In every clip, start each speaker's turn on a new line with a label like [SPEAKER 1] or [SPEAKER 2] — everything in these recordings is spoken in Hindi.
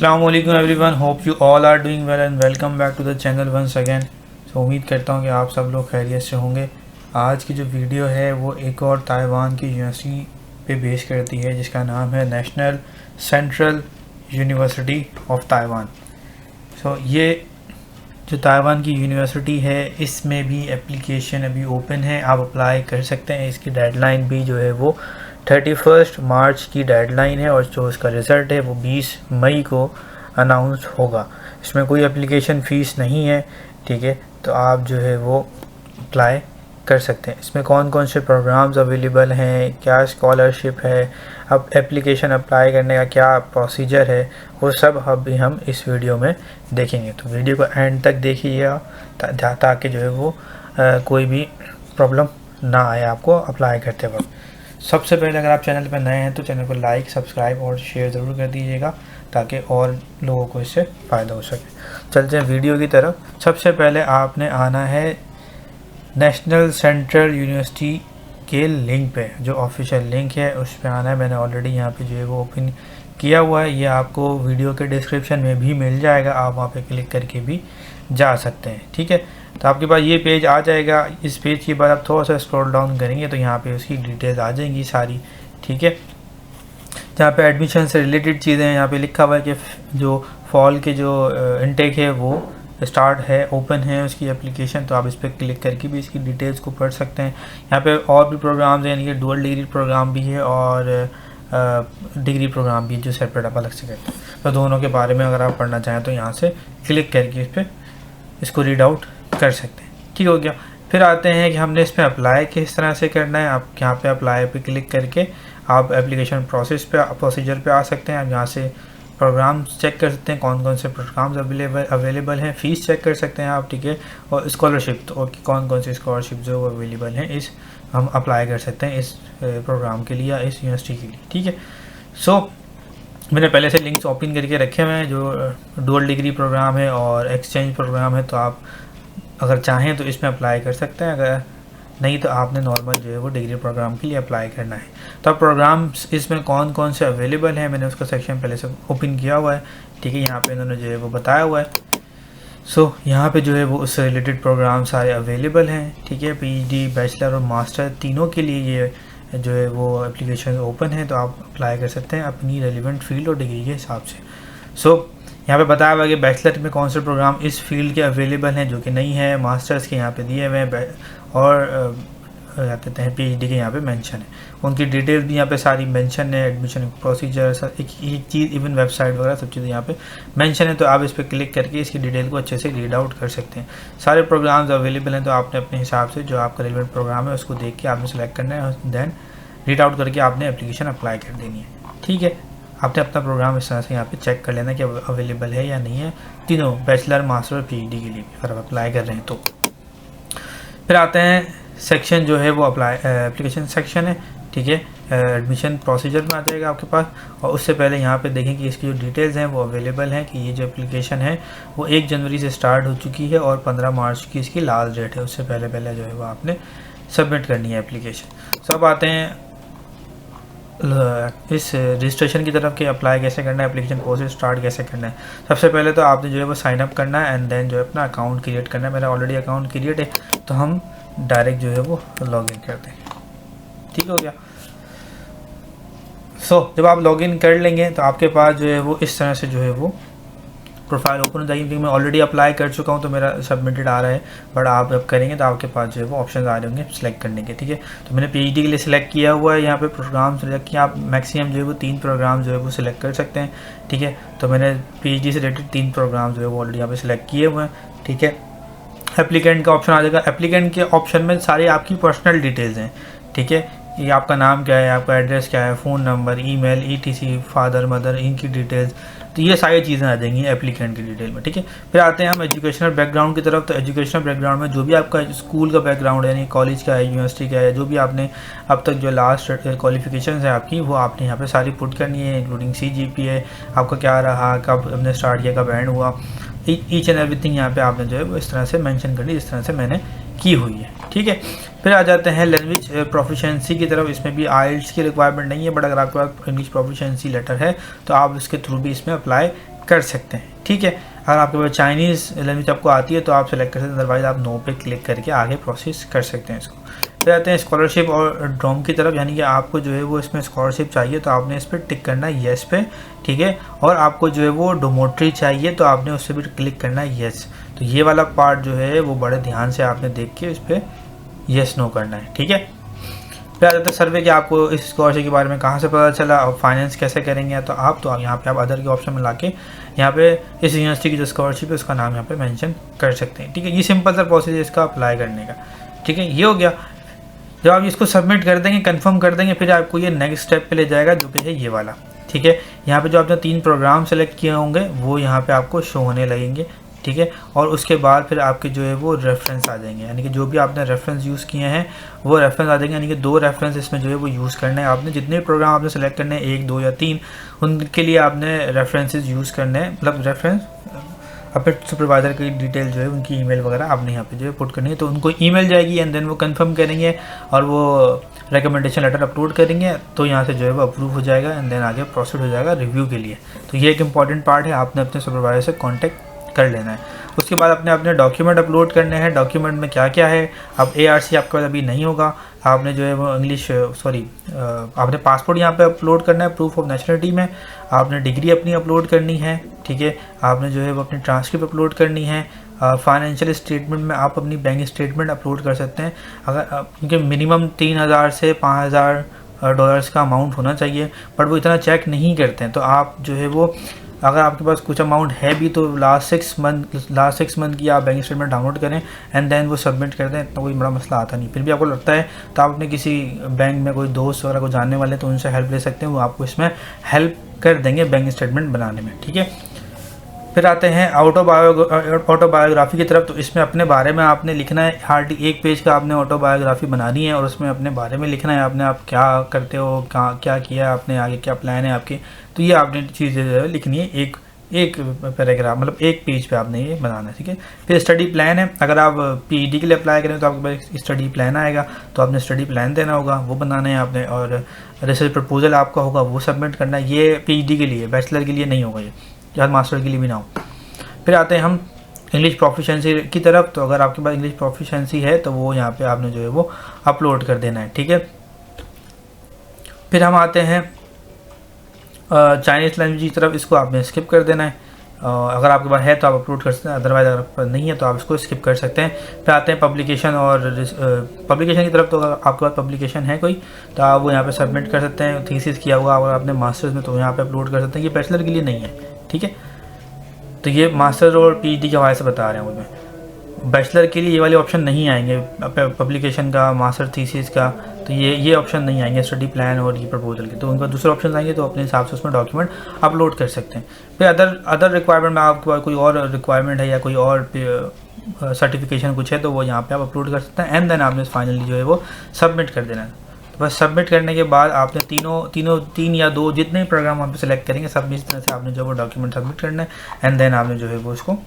[SPEAKER 1] अस्सलाम वालेकुम everyone, hope you all are doing well and welcome back to the channel once again. So उम्मीद करता हूँ कि आप सब लोग खैरियत से होंगे। आज की जो वीडियो है वो एक और ताइवान की यूनिवर्सिटी पे बेस करती है जिसका नाम है National Central University of Taiwan. So ये जो ताइवान की यूनिवर्सिटी है इसमें भी एप्लीकेशन अभी ओपन है, आप अप्लाई कर सकते हैं। इसकी डेडलाइन भी जो है वो 31 मार्च की डेडलाइन है और जो इसका रिज़ल्ट है वो 20 मई को अनाउंस होगा। इसमें कोई एप्लीकेशन फ़ीस नहीं है, ठीक है, तो आप जो है वो अप्लाई कर सकते हैं। इसमें कौन कौन से प्रोग्राम्स अवेलेबल हैं, क्या स्कॉलरशिप है, अब एप्लीकेशन अप्लाई करने का क्या प्रोसीजर है, वो सब अभी हम इस वीडियो में देखेंगे। तो वीडियो को एंड तक देखिएगा ताकि जो है वो कोई भी प्रॉब्लम ना आए आपको अप्लाई करते वक्त। सबसे पहले अगर आप चैनल पर नए हैं तो चैनल को लाइक, सब्सक्राइब और शेयर ज़रूर कर दीजिएगा ताकि और लोगों को इससे फ़ायदा हो सके। चलते हैं वीडियो की तरफ। सबसे पहले आपने आना है नेशनल सेंट्रल यूनिवर्सिटी के लिंक पे, जो ऑफिशियल लिंक है उस पर आना है। मैंने ऑलरेडी यहाँ पे जो है वो ओपन किया हुआ है, ये आपको वीडियो के डिस्क्रिप्शन में भी मिल जाएगा, आप वहाँ पे क्लिक करके भी जा सकते हैं, ठीक है। तो आपके पास ये पेज आ जाएगा। इस पेज के बाद आप थोड़ा सा स्क्रॉल डाउन करेंगे तो यहाँ पे उसकी डिटेल्स आ जाएंगी सारी, ठीक है। जहाँ पे एडमिशन से रिलेटेड चीज़ें हैं, यहाँ पे लिखा हुआ है कि जो फॉल के जो इनटेक है वो स्टार्ट है, ओपन है उसकी एप्लीकेशन। तो आप इस पर क्लिक करके भी इसकी डिटेल्स को पढ़ सकते हैं। यहाँ पे और भी प्रोग्राम्स हैं, यानी कि डुअल डिग्री प्रोग्राम भी है और डिग्री प्रोग्राम भी जो सेपरेट आप अलग से करते हैं। तो दोनों के बारे में अगर आप पढ़ना चाहें तो यहाँ से क्लिक करके इस पर इसको रीड आउट कर सकते हैं, ठीक हो गया। फिर आते हैं कि हमने इसमें अप्लाई किस तरह से करना है। आप यहाँ पे अप्लाई पे क्लिक करके आप एप्लीकेशन प्रोसीजर पे आ सकते हैं। आप यहाँ से प्रोग्राम चेक कर सकते हैं, कौन कौन से प्रोग्राम्स अवेलेबल हैं, फ़ीस चेक कर सकते हैं आप, ठीक है। और स्कॉलरशिप तो कौन कौन सी स्कॉलरशिप जो अवेलेबल हैं इस हम अप्लाई कर सकते हैं इस प्रोग्राम के लिए या इस यूनिवर्सिटी के लिए, ठीक है। सो मैंने पहले से लिंक्स ओपन करके रखे हुए हैं। जो डुअल डिग्री प्रोग्राम है और एक्सचेंज प्रोग्राम है, तो आप अगर चाहें तो इसमें अप्लाई कर सकते हैं, अगर नहीं तो आपने नॉर्मल जो है वो डिग्री प्रोग्राम के लिए अप्लाई करना है। तो अब प्रोग्राम्स इसमें कौन कौन से अवेलेबल हैं मैंने उसका सेक्शन पहले से ओपन किया हुआ है, ठीक है। यहाँ पे इन्होंने जो है वो बताया हुआ है। सो यहाँ पे जो है वो उससे रिलेटेड प्रोग्राम सारे अवेलेबल हैं, ठीक है। पीएचडी, बैचलर और मास्टर तीनों के लिए ये जो है वो एप्लीकेशन ओपन है, तो आप अप्लाई कर सकते हैं अपनी रेलिवेंट फील्ड और डिग्री के हिसाब से। सो यहाँ पे बताया हुआ है कि बैचलर में कौन से प्रोग्राम इस फील्ड के अवेलेबल हैं जो कि नहीं है, मास्टर्स के यहाँ पे दिए हुए हैं और क्या कहते हैं पीएचडी के यहाँ पे मेंशन है। उनकी डिटेल्स भी यहाँ पे सारी मेंशन है, एडमिशन प्रोसीजर एक चीज़, इवन वेबसाइट वगैरह सब चीज़ें यहाँ पे मेंशन है। तो आप इस पर क्लिक करके इसकी डिटेल को अच्छे से रीड आउट कर सकते हैं। सारे प्रोग्राम्स अवेलेबल हैं, तो आपने अपने हिसाब से जो आपका रिलेवेंट प्रोग्राम है उसको देख के आपने सेलेक्ट करना है और देन रीड आउट करके आपने एप्लीकेशन अप्लाई कर देनी है, ठीक है। आपने अपना प्रोग्राम इस तरह से यहाँ पे चेक कर लेना कि अवेलेबल है या नहीं है, तीनों बैचलर, मास्टर और पीएचडी के लिए भी अगर आप अप्लाई कर रहे हैं तो। फिर आते हैं सेक्शन जो है वो अप्लाई एप्लीकेशन सेक्शन है, ठीक है। एडमिशन प्रोसीजर में आ जाएगा आपके पास। और उससे पहले यहाँ पे देखें कि इसकी जो डिटेल्स हैं वो अवेलेबल हैं कि ये जो एप्लीकेशन है वो 1 जनवरी से स्टार्ट हो चुकी है और 15 मार्च की इसकी लास्ट डेट है। उससे पहले पहले जो है वो आपने सबमिट करनी है एप्लीकेशन। सब आते हैं इस रजिस्ट्रेशन की तरफ कि अप्लाई कैसे करना है, एप्लीकेशन प्रोसेस स्टार्ट कैसे करना है। सबसे पहले तो आपने जो है वो साइन अप करना है एंड देन जो है अपना अकाउंट क्रिएट करना है। मेरा ऑलरेडी अकाउंट क्रिएट है तो हम डायरेक्ट जो है वो लॉगिन करते हैं, ठीक हो गया। सो जब आप लॉगिन कर लेंगे तो आपके पास जो है वो इस तरह से जो है वो प्रोफाइल ओपन हो जाएगी। मैं ऑलरेडी अप्लाई कर चुका हूँ तो मेरा सबमिटेड आ रहा है, बट आप जब करेंगे तो आपके पास जो है वो ऑप्शन आ रहे होंगे सिलेक्ट करने के, ठीक है। तो मैंने पीएचडी के लिए सिलेक्ट किया हुआ है। यहाँ पे प्रोग्राम सिलेक्ट किया, आप मैक्सिमम जो है वो 3 प्रोग्राम जो है वो सिलेक्ट कर सकते हैं, ठीक है। तो मैंने पीएचडी से रिलेटेड 3 प्रोग्राम जो है वो ऑलरेडी यहाँ पे सिलेक्ट किए हुए हैं, ठीक है। एप्लीकेंट का ऑप्शन आ जाएगा। एप्लीकेंट के ऑप्शन में सारी आपकी पर्सनल डिटेल्स हैं, ठीक है। ये आपका नाम क्या है, आपका एड्रेस क्या है, phone number, email, etc, father mother, इनकी डिटेल्स, तो ये सारी चीज़ें आ जाएंगी एप्लीकेंट की डिटेल में, ठीक है। फिर आते हैं हम एजुकेशनल बैकग्राउंड की तरफ। तो एजुकेशनल बैकग्राउंड में जो भी आपका स्कूल का बैकग्राउंड है, यानी कॉलेज का है, यूनिवर्सिटी का है, जो भी आपने अब तक जो लास्ट क्वालिफिकेशन है आपकी, वो आपने यहाँ पे सारी पुट करनी है, इंक्लूडिंग CGPA आपका क्या रहा, कब हमने स्टार्ट किया, कब एंड हुआ, ईच एंड एवरीथिंग यहाँ पे आपने जो है वो इस तरह से मेंशन करनी, जिस तरह से मैंने की हुई है, ठीक है। फिर आ जाते हैं लैंग्वेज प्रोफिशिएंसी की तरफ। इसमें भी आइल्स की रिक्वायरमेंट नहीं है, बट अगर आपके पास इंग्लिश प्रोफिशिएंसी लेटर है तो आप इसके थ्रू भी इसमें अप्लाई कर सकते हैं। ठीक है, अगर आपके पास चाइनीज़ लैंग्वेज आपको आती है तो आप सेलेक्ट कर सकते हैं, अदरवाइज़ आप नो पे क्लिक करके आगे प्रोसेस कर सकते हैं इसको। फिर आते हैं स्कॉलरशिप और ड्रॉम की तरफ, यानी कि आपको जो है वो इसमें स्कॉलरशिप चाहिए तो आपने इस पर टिक करना है येस पे। ठीक है, और आपको जो है वो डोमोट्री चाहिए तो आपने उस पर भी क्लिक करना है येस। तो ये वाला पार्ट जो है वो बड़े ध्यान से आपने देख के इस पर येस नो करना है। ठीक है, फिर आ जाता है सर्वे कि आपको इस स्कॉलरशिप के बारे में कहाँ से पता चला और फाइनेंस कैसे करेंगे। तो आप यहाँ पे आप अदर के ऑप्शन में लाके यहाँ पे इस यूनिवर्सिटी की जो स्कॉलरशिप है उसका नाम यहाँ पे मेंशन कर सकते हैं। ठीक है, ये सिंपल सा प्रोसेस है इसका अप्लाई करने का। ठीक है, ये हो गया। जब आप इसको सबमिट कर देंगे, कंफर्म कर देंगे, फिर आपको ये नेक्स्ट स्टेप पे ले जाएगा जो कि है ये वाला। ठीक है, यहाँ पे जो आपने 3 प्रोग्राम सेलेक्ट किए होंगे वो यहाँ पे आपको शो होने लगेंगे। ठीक है, और उसके बाद फिर आपके जो है वो रेफरेंस आ जाएंगे, यानी कि जो भी आपने रेफरेंस यूज़ किए हैं वो रेफरेंस आ जाएंगे, यानी कि 2 रेफरेंस इसमें जो है वो यूज़ करने हैं आपने। जितने प्रोग्राम आपने सेलेक्ट करने हैं 1, 2 या 3, उनके लिए आपने रेफरेंसेस यूज़ करने हैं, मतलब रेफरेंस अपने सुपरवाइज़र की डिटेल जो है उनकी ईमेल वगैरह आपने यहाँ पे जो है पुट करनी है। तो उनको ईमेल जाएगी एंड देन वो कंफर्म करेंगे और वो रिकमेंडेशन लेटर अपलोड करेंगे, तो यहाँ से जो है वो अप्रूव हो जाएगा एंड देन आगे प्रोसीड हो जाएगा रिव्यू के लिए। तो ये एक इंपॉर्टेंट पार्ट है, आपने अपने सुपरवाइज़र से कॉन्टैक्ट कर लेना है। उसके बाद अपने अपने डॉक्यूमेंट अपलोड करने हैं। डॉक्यूमेंट में क्या क्या है, अब ARC आपके पास अभी नहीं होगा, आपने जो है वो आपने पासपोर्ट यहाँ पे अपलोड करना है, प्रूफ ऑफ नेशनलिटी में आपने डिग्री अपनी अपलोड करनी है। ठीक है, आपने जो है वो अपनी ट्रांसक्रिप्ट अपलोड करनी है। फाइनेंशियल स्टेटमेंट में आप अपनी बैंक स्टेटमेंट अपलोड कर सकते हैं, अगर क्योंकि मिनिमम 3000 से 5000 डॉलर्स का अमाउंट होना चाहिए, बट वो इतना चेक नहीं करते हैं। तो आप जो है वो अगर आपके पास कुछ अमाउंट है भी तो लास्ट 6 मंथ की आप बैंक स्टेटमेंट डाउनलोड करें एंड देन वो सबमिट कर दें, इतना कोई बड़ा मसला आता नहीं। फिर भी आपको लगता है तो आप अपने किसी बैंक में कोई दोस्त वगैरह को जानने वाले तो उनसे हेल्प ले सकते हैं, वो आपको इसमें हेल्प कर देंगे बैंक स्टेटमेंट बनाने में। ठीक है, फिर आते हैं ऑटोबायोग्राफी की तरफ। तो इसमें अपने बारे में आपने लिखना है, हार्डली 1 पेज का आपने ऑटोबायोग्राफी बनानी है और उसमें अपने बारे में लिखना है, आपने आप क्या करते हो, क्या किया आपने, आगे क्या प्लान है आपके। तो ये आपने चीज़ें लिखनी है, एक पैराग्राफ, मतलब 1 पेज पे आपने ये बनाना है। ठीक है, फिर स्टडी प्लान है, अगर आप PhD के लिए अप्लाई करें तो आपके पास स्टडी प्लान आएगा, तो आपने स्टडी प्लान देना होगा, वो बनाना है आपने। और रिसर्च प्रपोजल आपका होगा, वो सबमिट करना है। ये PhD के लिए, बैचलर के लिए नहीं होगा, ये या मास्टर के लिए भी ना हो। फिर आते हैं हम इंग्लिश प्रोफिशेंसी की तरफ। तो अगर आपके पास इंग्लिश प्रोफिशेंसी है तो वो यहाँ पे आपने जो है वो अपलोड कर देना है। ठीक है, फिर हम आते हैं चाइनीज़ लैंग्वेज की तरफ, इसको आपने स्किप कर देना है। अगर आपके पास है तो आप अपलोड कर सकते हैं, अदरवाइज अगर आपके पास नहीं है तो आप इसको स्किप कर सकते हैं। फिर आते हैं पब्लिकेशन और पब्लिकेशन की तरफ। तो अगर आपके पास पब्लिकेशन है कोई तो आप वो यहाँ पे सबमिट कर सकते हैं। थीसिस किया हुआ अगर आपने मास्टर्स में तो यहाँ पे अपलोड कर सकते हैं, ये बैचलर के लिए नहीं है। ठीक है, तो ये मास्टर और PhD के हवाले से बता रहे हैं उसमें। बैचलर के लिए ये वाले ऑप्शन नहीं आएंगे, पब्लिकेशन का, मास्टर थीसिस का, तो ये ऑप्शन नहीं आएंगे स्टडी प्लान और ये प्रपोजल के। तो उनका दूसरे ऑप्शन आएंगे तो अपने हिसाब से उसमें डॉक्यूमेंट अपलोड कर सकते हैं। फिर अदर रिक्वायरमेंट में आपके पास कोई और रिक्वायरमेंट है या कोई और सर्टिफिकेशन कुछ है तो वो यहाँ पे आप अपलोड कर सकते हैं एंड देन आपने फाइनली जो है वो सबमिट कर देना है। तो बस सबमिट करने के बाद आपने तीन या 2 जितने प्रोग्राम आप सेलेक्ट करेंगे सब इस तरह से आपने जो वो डॉक्यूमेंट सबमिट करना है एंड देन आपने जो है वो उसको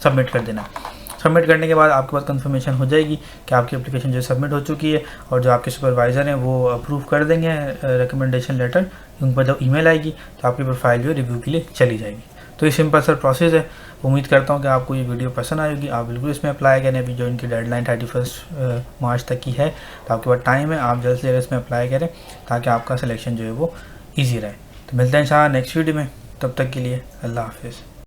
[SPEAKER 1] सबमिट कर देना है। सबमिट करने के बाद आपके पास कंफर्मेशन हो जाएगी कि आपकी एप्लीकेशन जो सबमिट हो चुकी है और जो आपके सुपरवाइज़र हैं वो अप्रूव कर देंगे रिकमेंडेशन लेटर, उन पर जब ईमेल आएगी तो आपकी प्रोफाइल जो रिव्यू के लिए चली जाएगी। तो ये सिंपल सा प्रोसेस है। उम्मीद करता हूँ कि आपको ये वीडियो पसंद आएगी, आप बिल्कुल इसमें अप्लाई करें। अभी जो इनकी डेडलाइन 31 मार्च तक की है तो आपके पास टाइम है, आप जल्द से जल्द इसमें अप्लाई करें ताकि आपका सिलेक्शन जो है वो ईजी रहे। तो मिलते हैं इंशाल्लाह नेक्स्ट वीडियो में, तब तक के लिए अल्लाह हाफिज़।